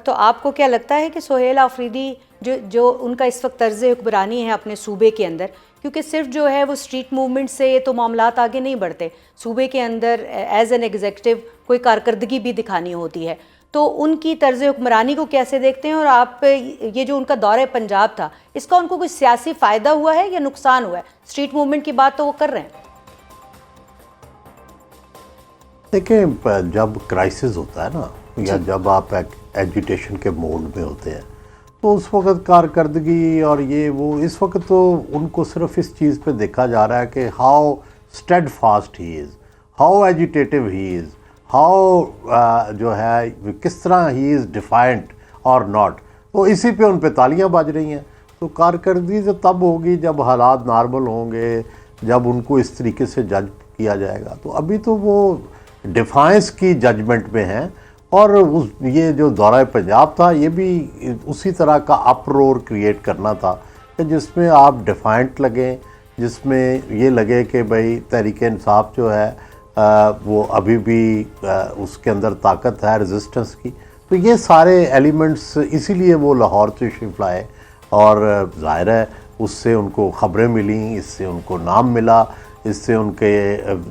तो आपको क्या लगता है कि सोहेल आफरीदी जो उनका इस वक्त तर्ज हुक्मरानी है अपने सूबे के अंदर, क्योंकि सिर्फ जो है वो स्ट्रीट मूवमेंट से तो मामलात आगे नहीं बढ़ते, सूबे के अंदर एज एन एग्जीक्यूटिव कोई कारकर्दगी भी दिखानी होती है, तो उनकी तर्ज हुक्मरानी को कैसे देखते हैं? और आप ये जो उनका दौरे पंजाब था, इसका उनको कोई सियासी फ़ायदा हुआ है या नुकसान हुआ है? स्ट्रीट मूवमेंट की बात तो वो कर रहे हैं। देखें, जब क्राइसिस होता है ना, या जब आप एजिटेशन के मोड में होते हैं, तो उस वक्त कारकर्दगी और ये वो, इस वक्त तो उनको सिर्फ इस चीज़ पे देखा जा रहा है कि how steadfast he is, how agitative he is, how जो है किस तरह ही इज़ डिफाइंट और नॉट। तो इसी पे उन पे तालियां बज रही हैं। तो कारकर्दगी तो तब होगी जब हालात नॉर्मल होंगे, जब उनको इस तरीके से जज किया जाएगा। तो अभी तो वो डिफाइंस की जजमेंट में हैं। और ये जो दौरा पंजाब था, ये भी उसी तरह का अपरोर क्रिएट करना था कि जिसमें आप डिफाइंट लगें, जिसमें ये लगे कि भाई तहरीक इंसाफ जो है वो अभी भी उसके अंदर ताकत है रेजिस्टेंस की। तो ये सारे एलिमेंट्स इसीलिए वो लाहौर तशरीफ़ लाए, और ज़ाहिर है उससे उनको ख़बरें मिली, इससे उनको नाम मिला, इससे उनके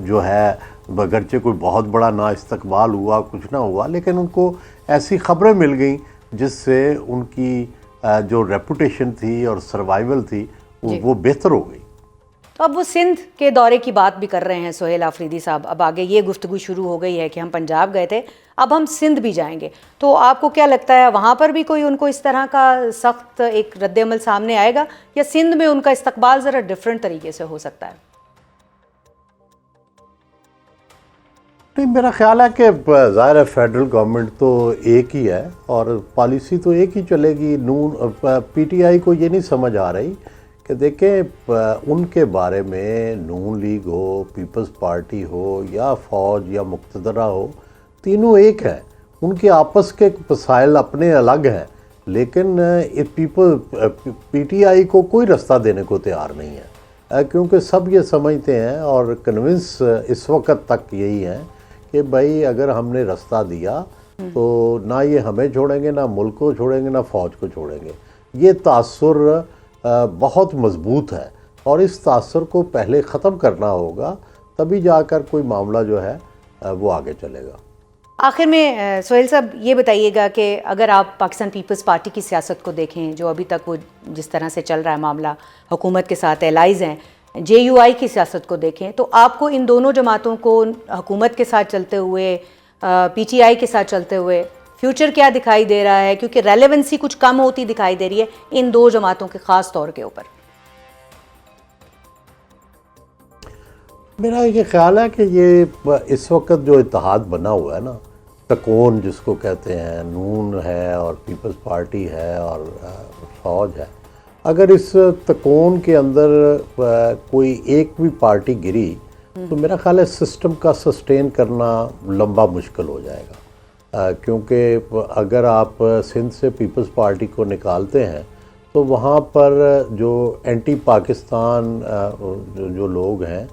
जो है बगरचे कोई बहुत बड़ा ना इस्तकबाल हुआ, कुछ ना हुआ, लेकिन उनको ऐसी ख़बरें मिल गई जिससे उनकी जो रेपुटेशन थी और सर्वाइवल थी वो बेहतर हो गई। तो अब वो सिंध के दौरे की बात भी कर रहे हैं सोहेल आफरीदी साहब। अब आगे ये गुफ्तगू शुरू हो गई है कि हम पंजाब गए थे, अब हम सिंध भी जाएंगे। तो आपको क्या लगता है, वहाँ पर भी कोई उनको इस तरह का सख्त एक रद्द-ए-अमल सामने आएगा, या सिंध में उनका इस्तकबाल ज़रा डिफरेंट तरीके से हो सकता है? नहीं, मेरा ख्याल है कि ज़ाहिर है फेडरल गवर्नमेंट तो एक ही है और पॉलिसी तो एक ही चलेगी। नून पीटीआई को ये नहीं समझ आ रही कि देखें, उनके बारे में नून लीग हो, पीपल्स पार्टी हो, या फ़ौज या मुक़्तदरा हो, तीनों एक हैं। उनके आपस के मसाइल अपने अलग हैं, लेकिन पीटीआई को कोई रास्ता देने को तैयार नहीं है, क्योंकि सब ये समझते हैं और कन्विंस इस वक्त तक यही है कि भाई अगर हमने रास्ता दिया तो ना ये हमें छोड़ेंगे, ना मुल्क को छोड़ेंगे, ना फ़ौज को छोड़ेंगे। ये तासुर बहुत मजबूत है और इस तासुर को पहले ख़त्म करना होगा, तभी जाकर कोई मामला जो है वो आगे चलेगा। आखिर में सोहेल साहब ये बताइएगा कि अगर आप पाकिस्तान पीपल्स पार्टी की सियासत को देखें, जो अभी तक वो जिस तरह से चल रहा है मामला, हुकूमत के साथ एलाइज हैं, जेयूआई की सियासत को देखें, तो आपको इन दोनों जमातों को हुकूमत के साथ चलते हुए, पीटीआई के साथ चलते हुए फ्यूचर क्या दिखाई दे रहा है? क्योंकि रेलेवेंसी कुछ कम होती दिखाई दे रही है इन दो जमातों के ख़ास तौर के ऊपर। मेरा ये ख्याल है कि ये इस वक्त जो इत्तेहाद बना हुआ है ना, तकोन जिसको कहते हैं, नून है और पीपल्स पार्टी है और फ़ौज है, अगर इस तकोन के अंदर कोई एक भी पार्टी गिरी तो मेरा ख्याल है सिस्टम का सस्टेन करना लंबा मुश्किल हो जाएगा। क्योंकि अगर आप सिंध से पीपल्स पार्टी को निकालते हैं तो वहाँ पर जो एंटी पाकिस्तान जो लोग हैं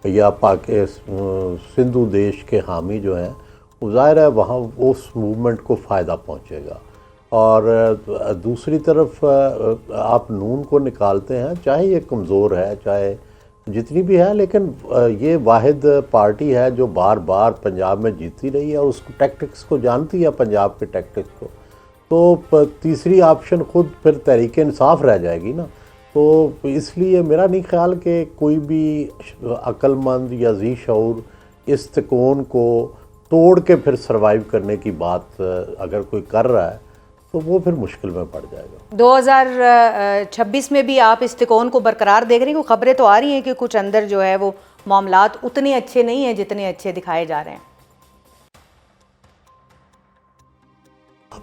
या सिंधु देश के हामी जो हैं, ज़ाहिर है वहाँ उस मूवमेंट को फ़ायदा पहुँचेगा। और दूसरी तरफ आप नून को निकालते हैं, चाहे ये कमज़ोर है, चाहे जितनी भी है, लेकिन ये वाहिद पार्टी है जो बार बार पंजाब में जीतती रही है और उसको टैक्टिक्स को जानती है, पंजाब के टैक्टिक्स को। तो तीसरी ऑप्शन खुद फिर तहरीक इंसाफ रह जाएगी ना। तो इसलिए मेरा नहीं ख्याल कि कोई भी अक्लमंद या जी शऊर इस तकोन को तोड़ के फिर सर्वाइव करने की बात अगर कोई कर रहा है तो वो फिर मुश्किल में पड़ जाएगा। 2026 में भी आप इस तिकोन को बरकरार देख रही हैं? खबरें तो आ रही हैं कि कुछ अंदर जो है वो मामलात उतने अच्छे नहीं हैं जितने अच्छे दिखाए जा रहे हैं।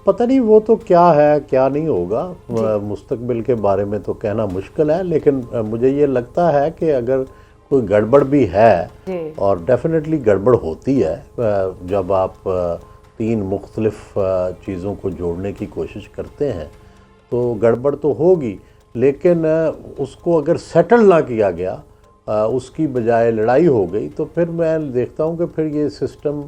पता नहीं वो तो क्या है क्या नहीं होगा, मुस्तकबिल के बारे में तो कहना मुश्किल है, लेकिन मुझे ये लगता है कि अगर कोई गड़बड़ भी है, और डेफिनेटली गड़बड़ होती है जब आप तीन मुख्तलिफ चीज़ों को जोड़ने की कोशिश करते हैं, तो गड़बड़ तो होगी, लेकिन उसको अगर सेटल ना किया गया, उसकी बजाय लड़ाई हो गई, तो फिर मैं देखता हूँ कि फिर ये सिस्टम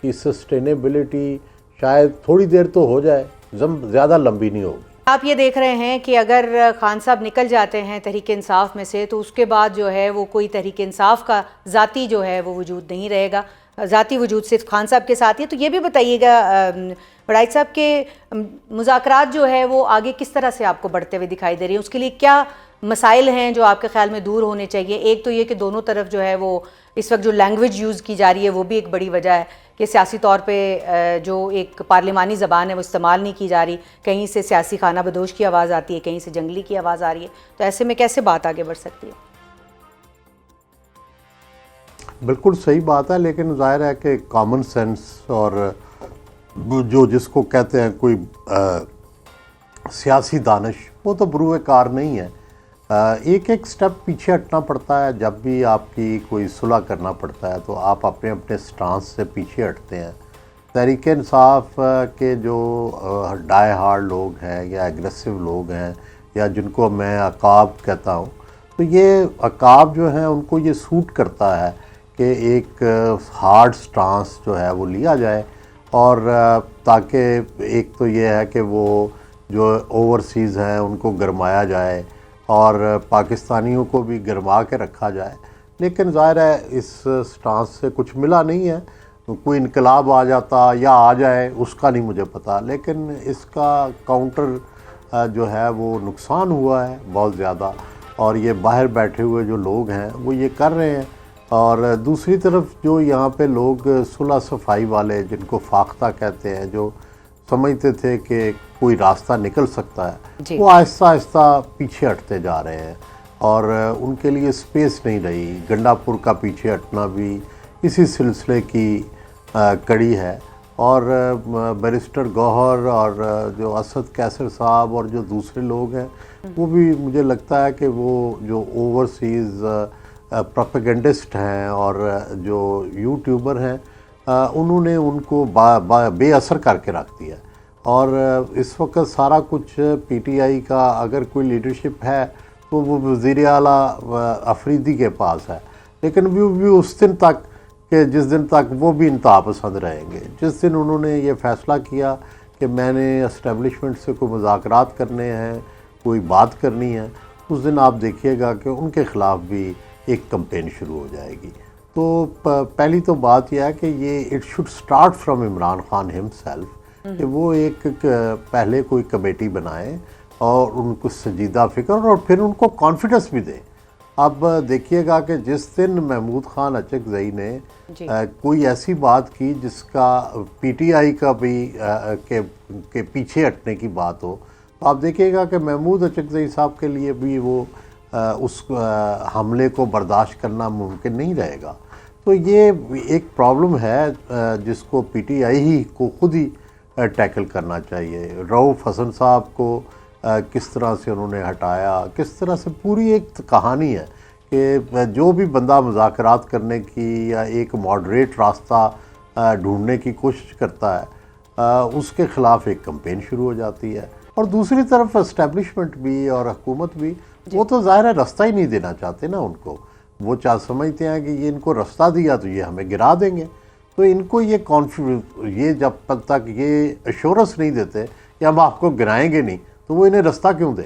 की सस्टेनेबिलिटी शायद थोड़ी देर तो हो जाए, ज़्यादा लंबी नहीं होगी। आप ये देख रहे हैं कि अगर खान साहब निकल जाते हैं तहरीक इंसाफ में से तो उसके बाद जो है वो कोई तहरीक इंसाफ का ज़ाती जो है वो वजूद नहीं रहेगा, ज़ाती वजूद सिर्फ खान साहब के साथ ही। तो ये भी बताइएगा बड़ाई साहब के मुज़ाकरात जो है वो आगे किस तरह से आपको बढ़ते हुए दिखाई दे रही है, उसके लिए क्या मसाइल हैं जो आपके ख्याल में दूर होने चाहिए? एक तो ये कि दोनों तरफ जो है वो इस वक्त जो लैंग्वेज यूज़ की जा रही है वो भी एक बड़ी वजह है कि सियासी तौर पे जो एक पार्लिमानी ज़बान है वो इस्तेमाल नहीं की जा रही, कहीं से सियासी खाना बदोश की आवाज़ आती है, कहीं से जंगली की आवाज़ आ रही है। तो ऐसे में कैसे बात आगे बढ़ सकती है? बिल्कुल सही बात है, लेकिन जाहिर है कि कॉमन सेंस और जो जिसको कहते हैं कोई सियासी दानिश, वो तो बरूए कार नहीं है। एक एक स्टेप पीछे हटना पड़ता है। जब भी आपकी कोई सुलह करना पड़ता है तो आप अपने अपने स्टांस से पीछे हटते हैं। तहरीक इंसाफ के जो डाई हार्ड लोग हैं या एग्रेसिव लोग हैं या जिनको मैं अकाब कहता हूँ, तो ये अकाब जो हैं उनको ये सूट करता है कि एक हार्ड स्टांस जो है वो लिया जाए, और ताकि एक तो ये है कि वो जो ओवरसीज़ हैं उनको गरमाया जाए और पाकिस्तानियों को भी गरमा के रखा जाए। लेकिन ज़ाहिर है इस स्टांस से कुछ मिला नहीं है। कोई इनकलाब आ जाता या आ जाए उसका नहीं मुझे पता, लेकिन इसका काउंटर जो है वो नुकसान हुआ है बहुत ज़्यादा, और ये बाहर बैठे हुए जो लोग हैं वो ये कर रहे हैं। और दूसरी तरफ जो यहाँ पे लोग सुलह सफाई वाले, जिनको फाख्ता कहते हैं, जो समझते थे कि कोई रास्ता निकल सकता है, वो आहिस्ता आहिस्ता पीछे हटते जा रहे हैं और उनके लिए स्पेस नहीं रही। गंडापुर का पीछे हटना भी इसी सिलसिले की कड़ी है। और बैरिस्टर गौहर और जो असद कैसर साहब और जो दूसरे लोग हैं, वो भी मुझे लगता है कि वो जो ओवरसीज़ प्रोपेगेंडिस्ट हैं और जो यूट्यूबर हैं, उन्होंने उनको बेअसर करके रख दिया। और इस वक्त सारा कुछ पीटीआई का अगर कोई लीडरशिप है तो वो वज़ीर आला अफरीदी के पास है, लेकिन वो भी उस दिन तक कि जिस दिन तक वो भी इंतहा पसंद रहेंगे। जिस दिन उन्होंने ये फ़ैसला किया कि मैंने इस्टेब्लिशमेंट से कोई मुज़ाकरात करने हैं, कोई बात करनी है, उस दिन आप देखिएगा कि उनके ख़िलाफ़ भी एक कैंपेन शुरू हो जाएगी। तो पहली तो बात यह है कि ये it should start from Imran Khan himself, कि वो एक पहले कोई कमेटी बनाए और उनको संजीदा फ़िक्र और फिर उनको कॉन्फिडेंस भी दें। अब देखिएगा कि जिस दिन महमूद खान अचकज़ई ने कोई ऐसी बात की जिसका पीटीआई का भी के पीछे हटने की बात हो, तो आप देखिएगा कि महमूद अचकज़ई साहब के लिए भी वो उस हमले को बर्दाश्त करना मुमकिन नहीं रहेगा। तो ये एक प्रॉब्लम है जिसको पीटीआई ही को खुद ही टैकल करना चाहिए। रऊफ़ हसन साहब को किस तरह से उन्होंने हटाया, किस तरह से, पूरी एक कहानी है कि जो भी बंदा मुज़ाकरात करने की या एक मॉडरेट रास्ता ढूंढने की कोशिश करता है, उसके ख़िलाफ़ एक कैंपेन शुरू हो जाती है। और दूसरी तरफ इस्टेब्लिशमेंट भी और हुकूमत भी, वो तो ज़ाहिर है रास्ता ही नहीं देना चाहते ना उनको। वो समझते हैं कि ये इनको रास्ता दिया तो ये हमें गिरा देंगे। तो इनको ये जब तक ये एश्योरेंस नहीं देते कि हम आपको गिराएंगे नहीं, तो वो इन्हें रास्ता क्यों दें।